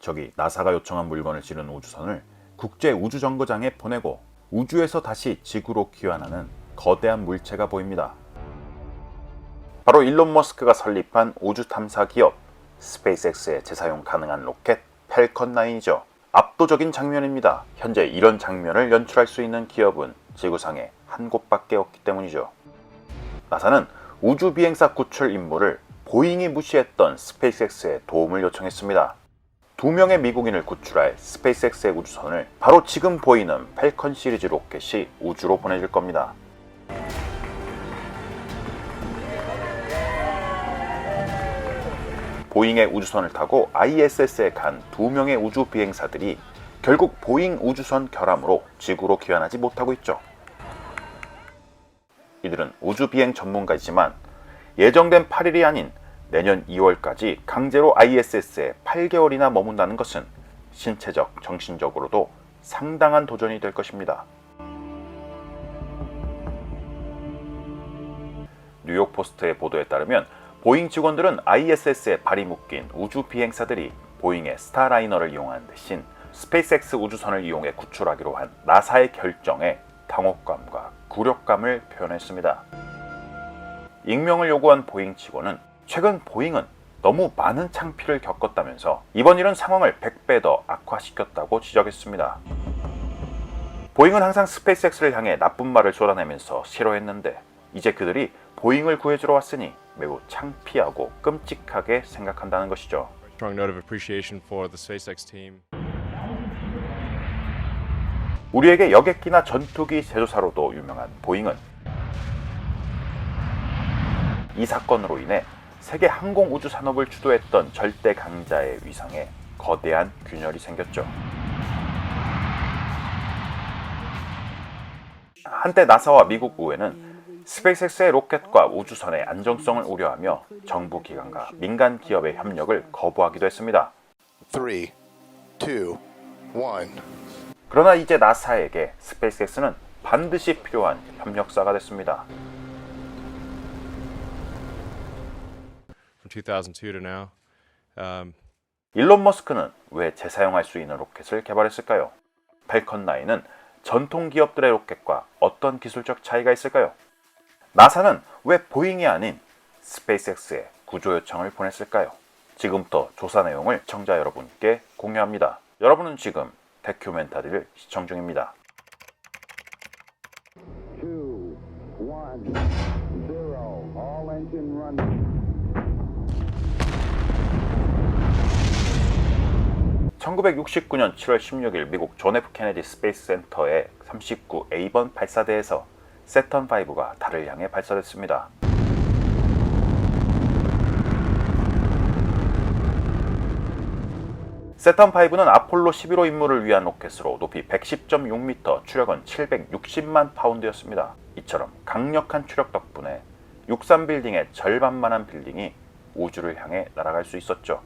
저기 나사가 요청한 물건을 실은 우주선을 국제 우주정거장에 보내고 우주에서 다시 지구로 귀환하는 거대한 물체가 보입니다. 바로 일론 머스크가 설립한 우주 탐사 기업 스페이스X에 재사용 가능한 로켓 팰컨 9이죠. 압도적인 장면입니다. 현재 이런 장면을 연출할 수 있는 기업은 지구상에 한 곳밖에 없기 때문이죠. 나사는 우주 비행사 구출 임무를 보잉이 무시했던 스페이스X에 도움을 요청했습니다. 2명의 미국인을 구출할 스페이스X의 우주선을 바로 지금 보이는 팰컨 시리즈 로켓이 우주로 보내줄 겁니다. 보잉의 우주선을 타고 ISS에 간 2명의 우주 비행사들이 결국 보잉 우주선 결함으로 지구로 귀환하지 못하고 있죠. 이들은 우주 비행 전문가이지만 예정된 8일이 아닌 내년 2월까지 강제로 ISS에 8개월이나 머문다는 것은 신체적, 정신적으로도 상당한 도전이 될 것입니다. 뉴욕 포스트의 보도에 따르면 보잉 직원들은 ISS에 발이 묶인 우주 비행사들이 보잉의 스타라이너를 이용하는 대신 스페이스X 우주선을 이용해 구출하기로 한 나사의 결정에 당혹감과 굴욕감을 표현했습니다. 익명을 요구한 보잉 직원은 최근 보잉은 너무 많은 창피를 겪었다면서 이번 일은 상황을 100배 더 악화시켰다고 지적했습니다. 보잉은 항상 스페이스X를 향해 나쁜 말을 쏟아내면서 싫어했는데 이제 그들이 보잉을 구해주러 왔으니 매우 창피하고 끔찍하게 생각한다는 것이죠. Strong note of appreciation for the SpaceX team. 우리에게 여객기나 전투기 제조사로도 유명한 보잉은 이 사건으로 인해 세계 항공 우주 산업을 주도했던 절대 강자의 위상에 거대한 균열이 생겼죠. 한때 나사와 미국 의회는 스페이스X의 로켓과 우주선의 안정성을 우려하며 정부 기관과 민간 기업의 협력을 거부하기도 했습니다. 3, 2, 1. 그러나 이제 나사에게 스페이스X는 반드시 필요한 협력사가 됐습니다. From 2002 to now, 일론 머스크는 왜 재사용할 수 있는 로켓을 개발했을까요? 팰컨 9은 전통 기업들의 로켓과 어떤 기술적 차이가 있을까요? 나사는 왜 보잉이 아닌 스페이스X에 구조 요청을 보냈을까요? 지금부터 조사 내용을 시청자 여러분께 공유합니다. 여러분은 지금 다큐멘터리를 시청 중입니다. 2, 1, 0. All engine running. 1969년 7월 16일 미국 존 F 케네디 스페이스 센터의 39A번 발사대에서 세턴 5가 달을 향해 발사됐습니다. 세턴 5는 아폴로 11호 임무를 위한 로켓으로 높이 110.6m, 추력은 760만 파운드였습니다. 이처럼 강력한 추력 덕분에 63빌딩의 절반만한 빌딩이 우주를 향해 날아갈 수 있었죠.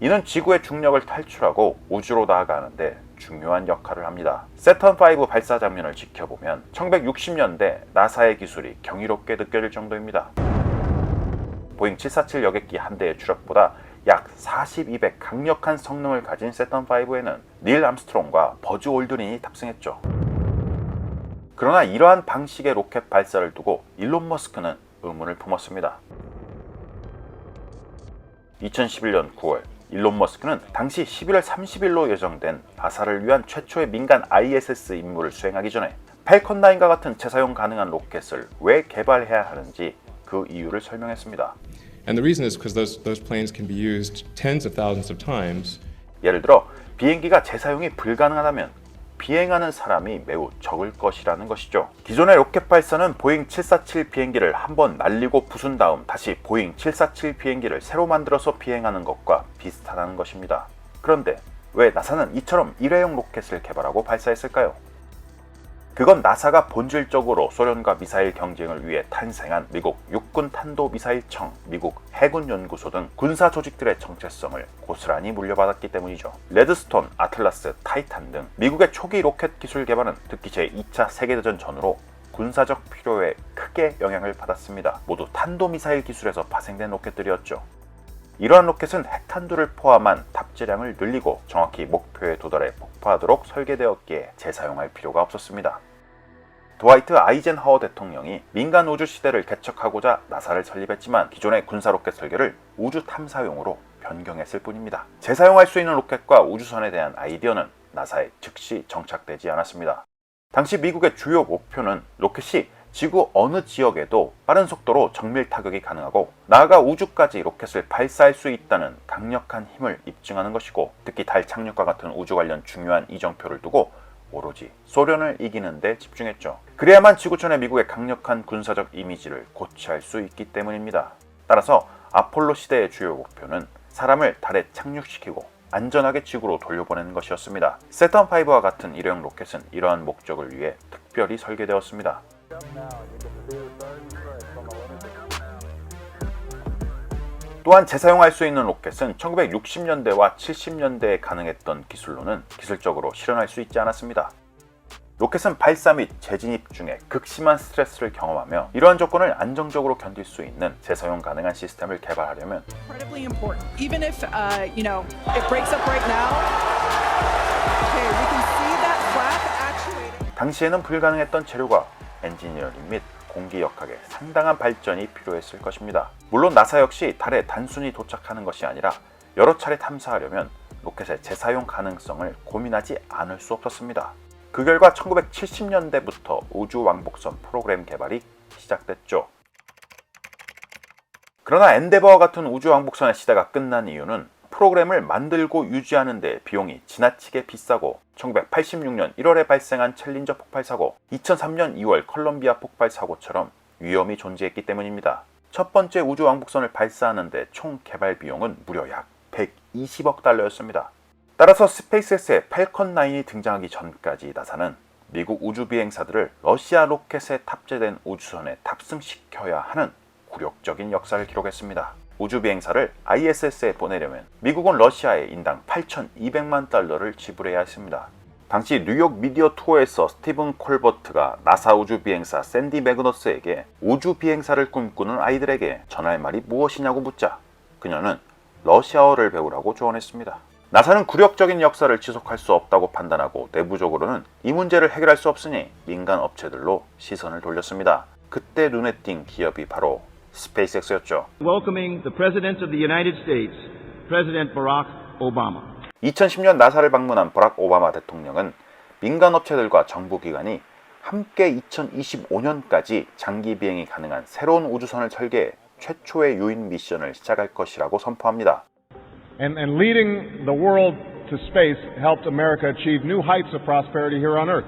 이는 지구의 중력을 탈출하고 우주로 나아가는데 중요한 역할을 합니다. 세턴 5 발사 장면을 지켜보면 1960년대 나사의 기술이 경이롭게 느껴질 정도입니다. 보잉 747 여객기 한 대의 추력보다 약 42배 강력한 성능을 가진 세턴 5에는 닐 암스트롱과 버즈 올드린이 탑승했죠. 그러나 이러한 방식의 로켓 발사를 두고 일론 머스크는 의문을 품었습니다. 2011년 9월 일론 머스크는 당시 11월 30일로 예정된 나사를 위한 최초의 민간 ISS 임무를 수행하기 전에 팰컨 9과 같은 재사용 가능한 로켓을 왜 개발해야 하는지 그 이유를 설명했습니다. and the reason is because those planes can be used tens of thousands of times. 예를 들어 비행기가 재사용이 불가능하다면 비행하는 사람이 매우 적을 것이라는 것이죠. 기존의 로켓 발사는 보잉 747 비행기를 한번 날리고 부순 다음 다시 보잉 747 비행기를 새로 만들어서 비행하는 것과 비슷하다는 것입니다. 그런데 왜 나사는 이처럼 일회용 로켓을 개발하고 발사했을까요? 그건 나사가 본질적으로 소련과 미사일 경쟁을 위해 탄생한 미국 육군 탄도미사일청, 미국 해군연구소 등 군사 조직들의 정체성을 고스란히 물려받았기 때문이죠. 레드스톤, 아틀라스, 타이탄 등 미국의 초기 로켓 기술 개발은 특히 제2차 세계대전 전후로 군사적 필요에 크게 영향을 받았습니다. 모두 탄도미사일 기술에서 파생된 로켓들이었죠. 이러한 로켓은 핵탄두를 포함한 탑재량을 늘리고 정확히 목표에 도달해 폭파하도록 설계되었기에 재사용할 필요가 없었습니다. 드와이트 아이젠하워 대통령이 민간 우주 시대를 개척하고자 나사를 설립했지만 기존의 군사 로켓 설계를 우주 탐사용으로 변경했을 뿐입니다. 재사용할 수 있는 로켓과 우주선에 대한 아이디어는 나사에 즉시 정착되지 않았습니다. 당시 미국의 주요 목표는 로켓이 지구 어느 지역에도 빠른 속도로 정밀 타격이 가능하고 나아가 우주까지 로켓을 발사할 수 있다는 강력한 힘을 입증하는 것이고, 특히 달 착륙과 같은 우주 관련 중요한 이정표를 두고 오로지 소련을 이기는 데 집중했죠. 그래야만 지구촌의 미국의 강력한 군사적 이미지를 고취할 수 있기 때문입니다. 따라서 아폴로 시대의 주요 목표는 사람을 달에 착륙시키고 안전하게 지구로 돌려보내는 것이었습니다. 세턴5와 같은 일회용 로켓은 이러한 목적을 위해 특별히 설계되었습니다. 또한 재사용할 수 있는 로켓은 1960년대와 70년대에 가능했던 기술로는 기술적으로 실현할 수 있지 않았습니다. 로켓은 발사 및 재진입 중에 극심한 스트레스를 경험하며 이러한 조건을 안정적으로 견딜 수 있는 재사용 가능한 시스템을 개발하려면 Incredibly important. Even if it breaks up right now. Okay, we can see that flap actuating. 당시에는 불가능했던 재료가 엔지니어링 및 공기 역학에 상당한 발전이 필요했을 것입니다. 물론 나사 역시 달에 단순히 도착하는 것이 아니라 여러 차례 탐사하려면 로켓의 재사용 가능성을 고민하지 않을 수 없었습니다. 그 결과 1970년대부터 우주 왕복선 프로그램 개발이 시작됐죠. 그러나 엔데버와 같은 우주 왕복선의 시대가 끝난 이유는 프로그램을 만들고 유지하는 데 비용이 지나치게 비싸고 1986년 1월에 발생한 챌린저 폭발 사고, 2003년 2월 컬럼비아 폭발 사고처럼 위험이 존재했기 때문입니다. 첫 번째 우주 왕복선을 발사하는 데 총 개발 비용은 무려 약 120억 달러였습니다. 따라서 스페이스X의 팰컨 9이 등장하기 전까지 나사는 미국 우주 비행사들을 러시아 로켓에 탑재된 우주선에 탑승시켜야 하는 굴욕적인 역사를 기록했습니다. 우주 비행사를 ISS에 보내려면 미국은 러시아에 인당 8,200만 달러를 지불해야 했습니다. 당시 뉴욕 미디어 투어에서 스티븐 콜버트가 나사 우주 비행사 샌디 매그너스에게 우주 비행사를 꿈꾸는 아이들에게 전할 말이 무엇이냐고 묻자 그녀는 러시아어를 배우라고 조언했습니다. 나사는 굴욕적인 역사를 지속할 수 없다고 판단하고 내부적으로는 이 문제를 해결할 수 없으니 민간 업체들로 시선을 돌렸습니다. 그때 눈에 띈 기업이 바로 스페이스X였죠. Welcoming the President of the United States, President Barack Obama. 2010년 나사를 방문한 버락 오바마 대통령은 민간 업체들과 정부 기관이 함께 2025년까지 장기 비행이 가능한 새로운 우주선을 설계해 최초의 유인 미션을 시작할 것이라고 선포합니다. And leading the world to space helped America achieve new heights of prosperity here on Earth.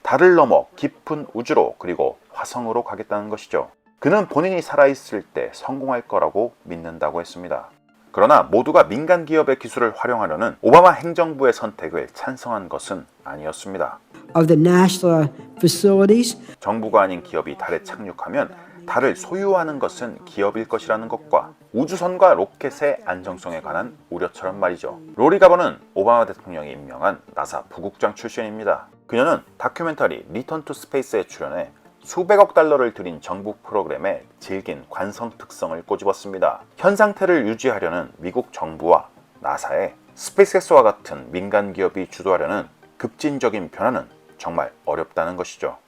달을 넘어 깊은 우주로 그리고 화성으로 가겠다는 것이죠. 그는 본인이 살아있을 때 성공할 거라고 믿는다고 했습니다. 그러나 모두가 민간 기업의 기술을 활용하려는 오바마 행정부의 선택을 찬성한 것은 아니었습니다. Of the NASA facilities. 정부가 아닌 기업이 달에 착륙하면 달을 소유하는 것은 기업일 것이라는 것과 우주선과 로켓의 안정성에 관한 우려처럼 말이죠. 로리 가버는 오바마 대통령이 임명한 나사 부국장 출신입니다. 그녀는 다큐멘터리 리턴 투 스페이스에 출연해 수백억 달러를 들인 정부 프로그램에 질긴 관성 특성을 꼬집었습니다. 현 상태를 유지하려는 미국 정부와 나사의 스페이스X와 같은 민간 기업이 주도하려는 급진적인 변화는 정말 어렵다는 것이죠.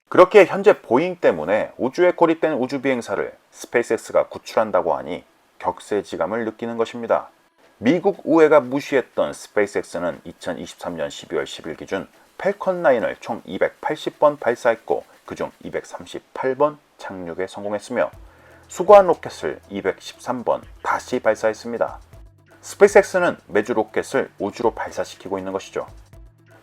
그렇게 현재 보잉 때문에 우주에 고립된 우주 비행사를 스페이스X가 구출한다고 하니 격세지감을 느끼는 것입니다. 미국 의회가 무시했던 스페이스X는 2023년 12월 10일 기준 팰컨 9을 총 280번 발사했고 그중 238번 착륙에 성공했으며 수거한 로켓을 213번 다시 발사했습니다. 스페이스X는 매주 로켓을 우주로 발사시키고 있는 것이죠.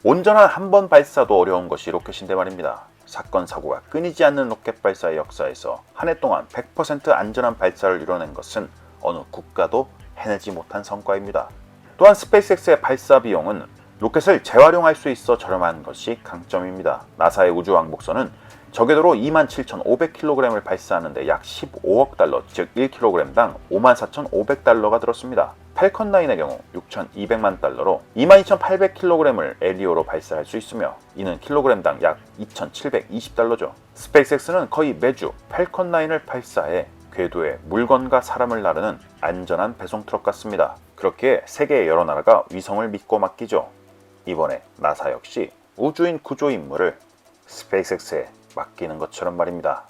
온전한 한 번 발사도 어려운 것이 로켓인데 말입니다. 사건 사고가 끊이지 않는 로켓 발사의 역사에서 한 해 동안 100% 안전한 발사를 이뤄낸 것은 어느 국가도 해내지 못한 성과입니다. 또한 스페이스X의 발사 비용은 로켓을 재활용할 수 있어 저렴한 것이 강점입니다. 나사의 우주 왕복선은 저궤도로 27,500kg을 발사하는데 약 15억 달러, 즉 1kg당 54,500달러가 들었습니다. 팰컨 9의 경우 6,200만 달러로 22,800kg을 LEO로 발사할 수 있으며 이는 킬로그램당 약 2,720달러죠. 스페이스X는 거의 매주 팰컨 9을 발사해 궤도에 물건과 사람을 나르는 안전한 배송 트럭 같습니다. 그렇게 세계의 여러 나라가 위성을 믿고 맡기죠. 이번에 나사 역시 우주인 구조 임무를 스페이스X에 맡기는 것처럼 말입니다.